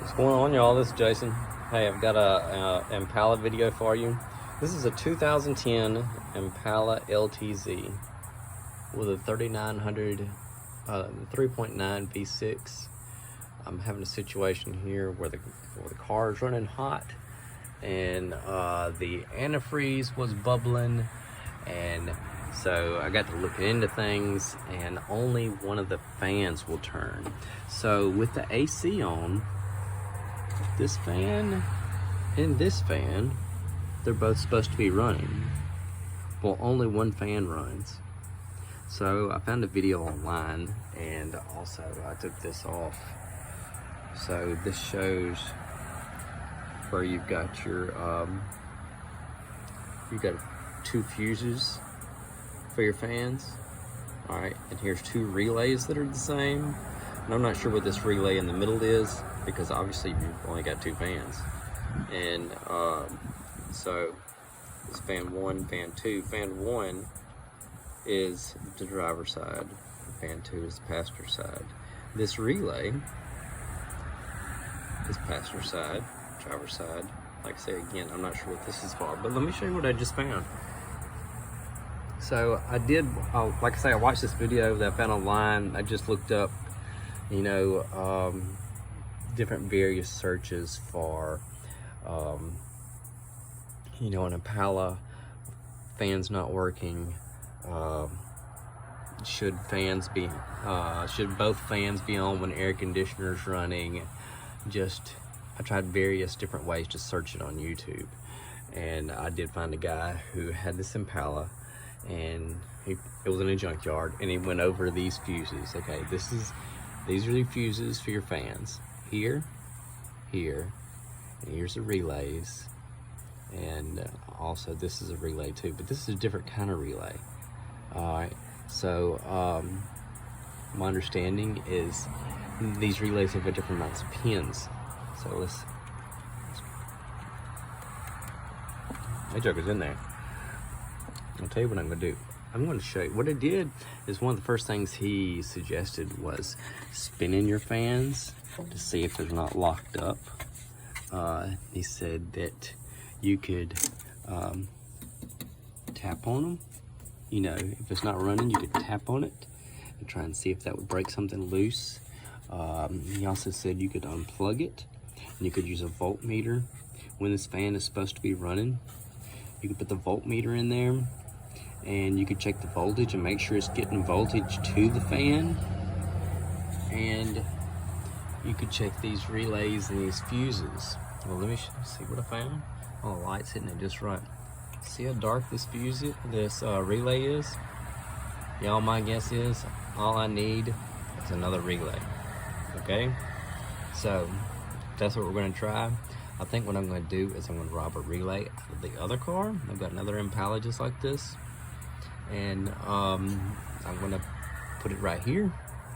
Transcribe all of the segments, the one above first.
What's going on, y'all? This is Jason. Hey, I've got a Impala video for you. This is a 2010 Impala LTZ with a 3900 3.9 V6. I'm having a situation here where the car is running hot, and the antifreeze was bubbling, and so I got to looking into things, and only one of the fans will turn. So with the AC on, this fan and this fan, they're both supposed to be running. Well, only one fan runs. So I found a video online, and also I took this off. So this shows where you've got your you've got two fuses for your fans. All right, and here's two relays that are the same. And I'm not sure what this relay in the middle is, because obviously you've only got two fans. And so it's fan one, fan two. Fan one is the driver's side, fan two is the passenger side. This relay is passenger side, driver's side. Like I say again, I'm not sure what this is for, but let me show you what I just found. So I did, like I say, I watched this video that I found online. I just looked up, you know, different various searches for, you know, an Impala, fans not working, should both fans be on when air conditioner's running. I tried various different ways to search it on YouTube, and I did find a guy who had this Impala, and it was in a junkyard, and he went over these fuses. Okay, these are the fuses for your fans. Here, and here's the relays, and also this is a relay too, but this is a different kind of relay. All right, so my understanding is these relays have a different amounts of pins. So that joker's in there. I'll tell you what I'm gonna do. I'm going to show you what I did. Is one of the first things he suggested was spinning your fans to see if they're not locked up. He said that you could tap on them. You know, if it's not running, you could tap on it and try and see if that would break something loose. He also said you could unplug it, and you could use a voltmeter. When this fan is supposed to be running, you can put the voltmeter in there, and you could check the voltage and make sure it's getting voltage to the fan. And you could check these relays and these fuses. Well, let me see what I found. Oh, the light's hitting it just right. See how dark this relay is? Y'all, my guess is all I need is another relay. Okay, so that's what we're going to try. I think what I'm going to do is I'm going to rob a relay out of the other car. I've got another Impala just like this, and I'm going to put it right here,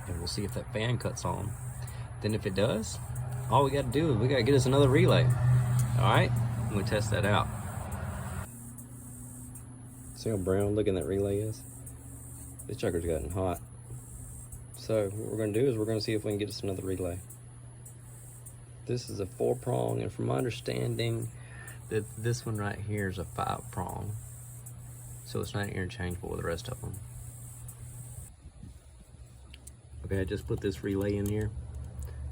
and we'll see if that fan cuts on. Then if it does, all we got to do is we got to get us another relay. All right, I'm going to test that out. See how brown looking that relay is? This checker's gotten hot. So what we're going to do is we're going to see if we can get us another relay. This is a 4-prong, and from my understanding that this one right here is a 5-prong. So it's not interchangeable with the rest of them. Okay, I just put this relay in here,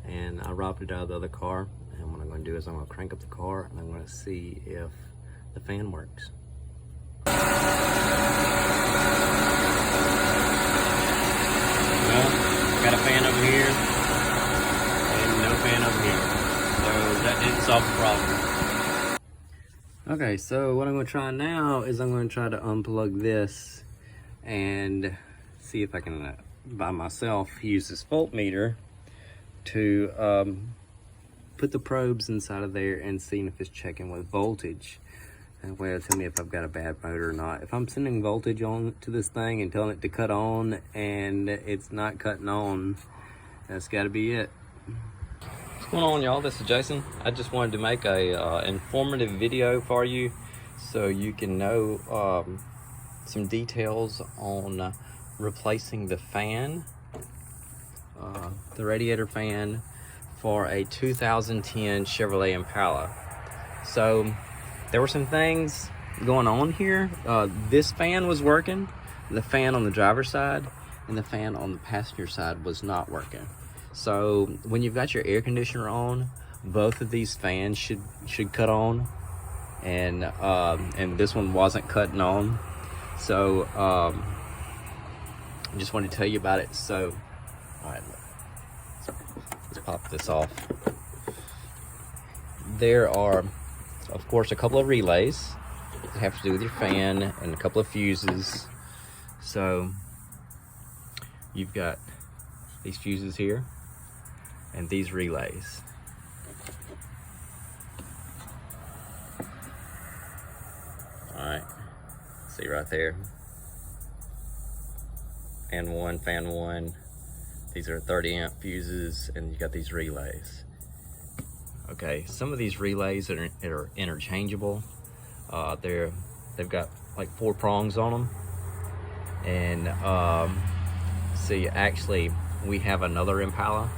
and I robbed it out of the other car. And what I'm going to do is I'm going to crank up the car, and I'm going to see if the fan works. Well, got a fan over here, and no fan over here. So that didn't solve the problem. Okay, so what I'm going to try now is I'm going to try to unplug this and see if I can, by myself, use this voltmeter to put the probes inside of there and seeing if it's checking with voltage. That way it'll tell me if I've got a bad motor or not. If I'm sending voltage on to this thing and telling it to cut on and it's not cutting on, that's got to be it. What's going on, y'all? This is Jason. I just wanted to make a informative video for you so you can know some details on replacing the fan, the radiator fan for a 2010 Chevrolet Impala. So there were some things going on here. This fan was working, the fan on the driver's side, and the fan on the passenger side was not working. So when you've got your air conditioner on, both of these fans should cut on, and this one wasn't cutting on. So I just wanted to tell you about it. So all right, let's pop this off. There are, of course, a couple of relays that have to do with your fan and a couple of fuses. So you've got these fuses here and these relays. All right, see right there. Fan one. These are 30 amp fuses, and you got these relays. Okay, some of these relays are interchangeable. They've got like 4 prongs on them. And see, actually, we have another Impala.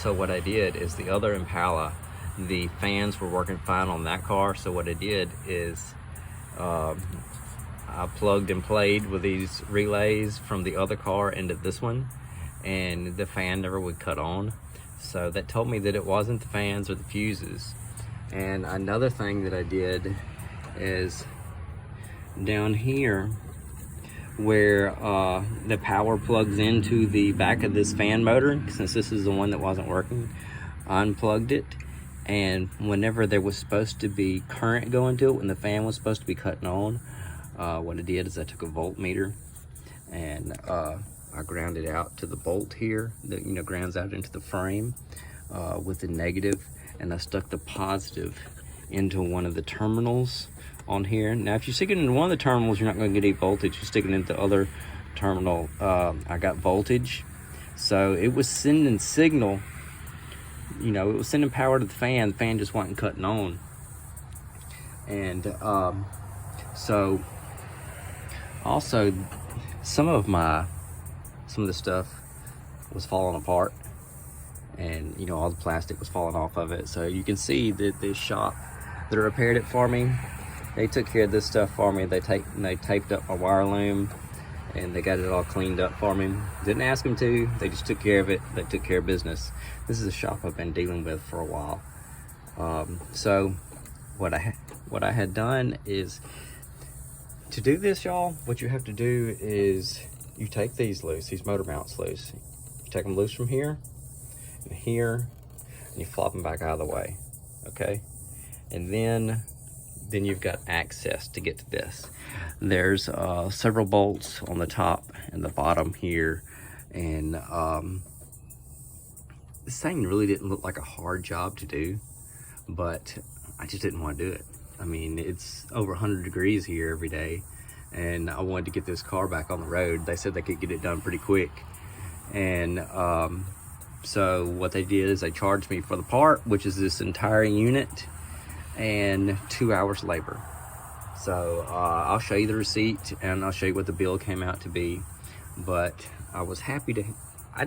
So what I did is the other Impala, the fans were working fine on that car. So what I did is I plugged and played with these relays from the other car into this one, and the fan never would cut on. So that told me that it wasn't the fans or the fuses. And another thing that I did is down here where the power plugs into the back of this fan motor, since this is the one that wasn't working, I unplugged it, and whenever there was supposed to be current going to it, when the fan was supposed to be cutting on, what I did is I took a voltmeter and I ground it out to the bolt here that grounds out into the frame with the negative, and I stuck the positive into one of the terminals on here. Now if you stick it into one of the terminals, you're not going to get any voltage. You stick it into the other terminal, I got voltage. So it was sending signal, it was sending power to the fan just wasn't cutting on. And so also some of the stuff was falling apart, and all the plastic was falling off of it. So you can see that this shop that repaired it for me, they took care of this stuff for me. They taped up my wire loom, and they got it all cleaned up for me. Didn't ask them to, they just took care of it. They took care of business. This is a shop I've been dealing with for a while. So what I had done is, to do this, y'all, what you have to do is you take these loose, these motor mounts loose. You take them loose from here and here, and you flop them back out of the way, okay? And then you've got access to get to this. There's several bolts on the top and the bottom here, and this thing really didn't look like a hard job to do, but I just didn't want to do it. I mean, it's over 100 degrees here every day, and I wanted to get this car back on the road. They said they could get it done pretty quick, and so what they did is they charged me for the part, which is this entire unit, and 2 hours labor. So I'll show you the receipt, and I'll show you what the bill came out to be. But I was happy to,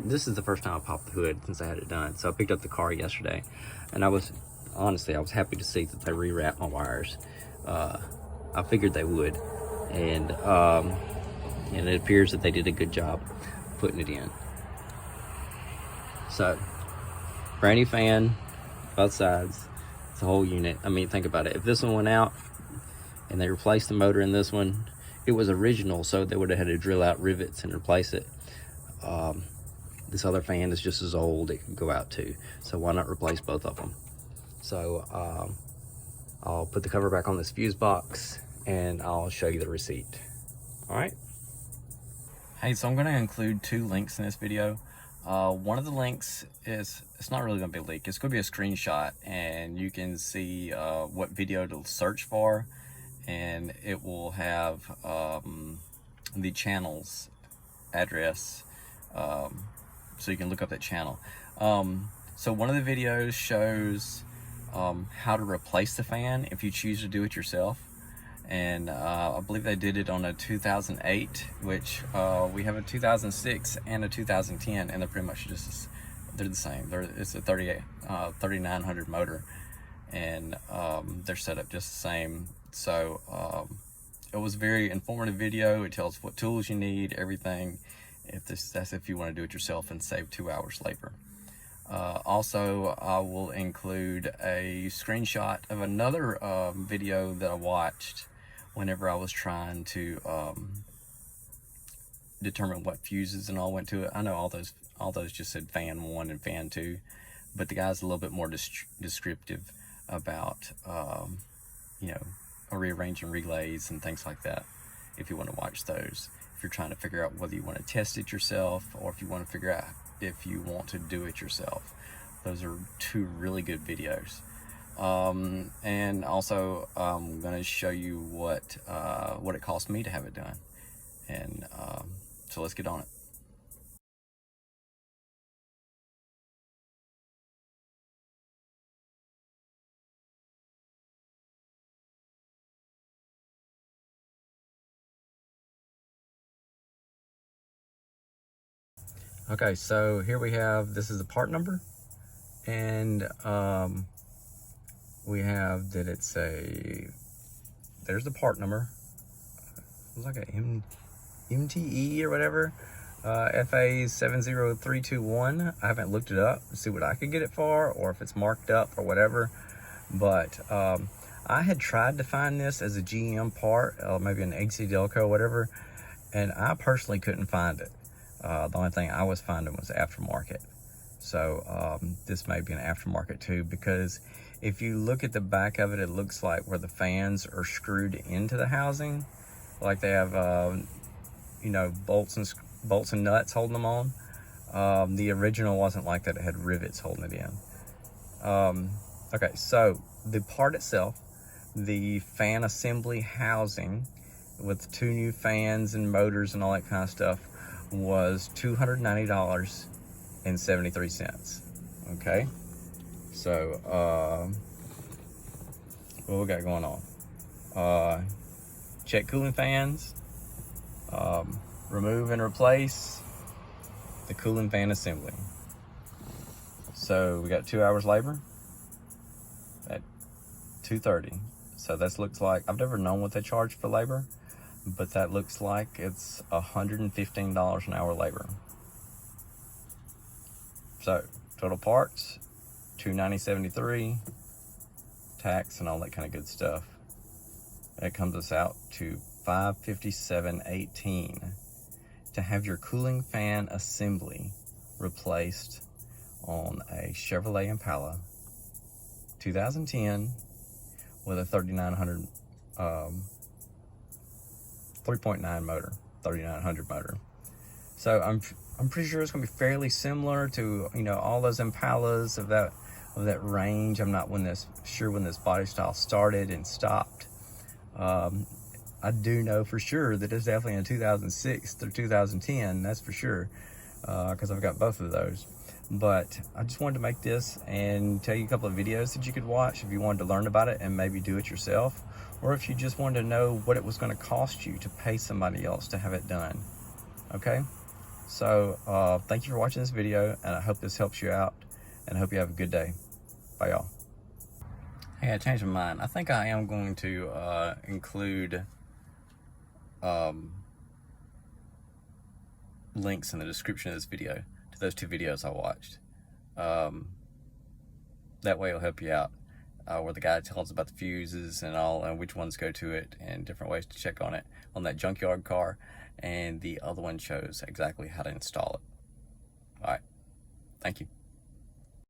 this is the first time I popped the hood since I had it done. So I picked up the car yesterday, and honestly, I was happy to see that they rewrapped my wires. I figured they would, and it appears that they did a good job putting it in. So, brand new fan, both sides. It's a whole unit. I mean, think about it. If this one went out and they replaced the motor in this one, it was original, so they would have had to drill out rivets and replace it. This other fan is just as old, it could go out too. So why not replace both of them? So I'll put the cover back on this fuse box, and I'll show you the receipt. All right. Hey, so I'm going to include 2 links in this video. One of the links is, it's not really going to be a link, it's going to be a screenshot, and you can see what video to search for, and it will have the channel's address, so you can look up that channel. So one of the videos shows how to replace the fan if you choose to do it yourself. And I believe they did it on a 2008, which we have a 2006 and a 2010, and they're pretty much just they're the same. It's a 3900 motor, and they're set up just the same. So it was a very informative video. It tells what tools you need, everything. That's if you want to do it yourself and save 2 hours labor. Also, I will include a screenshot of another video that I watched whenever I was trying to determine what fuses and all went to it. I know all those just said fan 1 and fan 2, but the guy's a little bit more descriptive about you know, rearranging relays and things like that, if you want to watch those, if you're trying to figure out whether you want to test it yourself or if you want to figure out if you want to do it yourself. Those are 2 really good videos. And also I'm going to show you what it cost me to have it done. And so let's get on it. Okay, so here we have, this is the part number, and we have that it's a, there's the part number. It's like a MTE or whatever, FA70321. I haven't looked it up to see what I could get it for, or if it's marked up or whatever. But I had tried to find this as a GM part, maybe an AC Delco or whatever, and I personally couldn't find it. The only thing I was finding was aftermarket. So this may be an aftermarket too, because if you look at the back of it, it looks like where the fans are screwed into the housing, like they have you know, bolts and nuts holding them on. The original wasn't like that. It had rivets holding it in. Okay, so the part itself, the fan assembly housing with 2 new fans and motors and all that kind of stuff, was $290.73. Okay, so what we got going on? Check cooling fans, remove and replace the cooling fan assembly. So we got 2 hours labor at $230. So that looks like, I've never known what they charge for labor, but that looks like it's $115 an hour labor. So total parts, $290.73, tax and all that kind of good stuff. That comes us out to $557.18 to have your cooling fan assembly replaced on a Chevrolet Impala 2010 with a 3900 3.9 motor, 3900 motor. So I'm pretty sure it's going to be fairly similar to, you know, all those Impalas of that range. I'm not sure when this body style started and stopped. I do know for sure that it's definitely in 2006 through 2010. That's for sure, because I've got both of those. But I just wanted to make this and tell you a couple of videos that you could watch if you wanted to learn about it and maybe do it yourself, or if you just wanted to know what it was going to cost you to pay somebody else to have it done. Okay, so thank you for watching this video, and I hope this helps you out, and I hope you have a good day. Bye, y'all. Hey, I changed my mind. I think I am going to include links in the description of this video to those 2 videos I watched. That way it'll help you out, where the guy tells about the fuses and all, and which ones go to it, and different ways to check on it on that junkyard car, and the other one shows exactly how to install it. All right, thank you.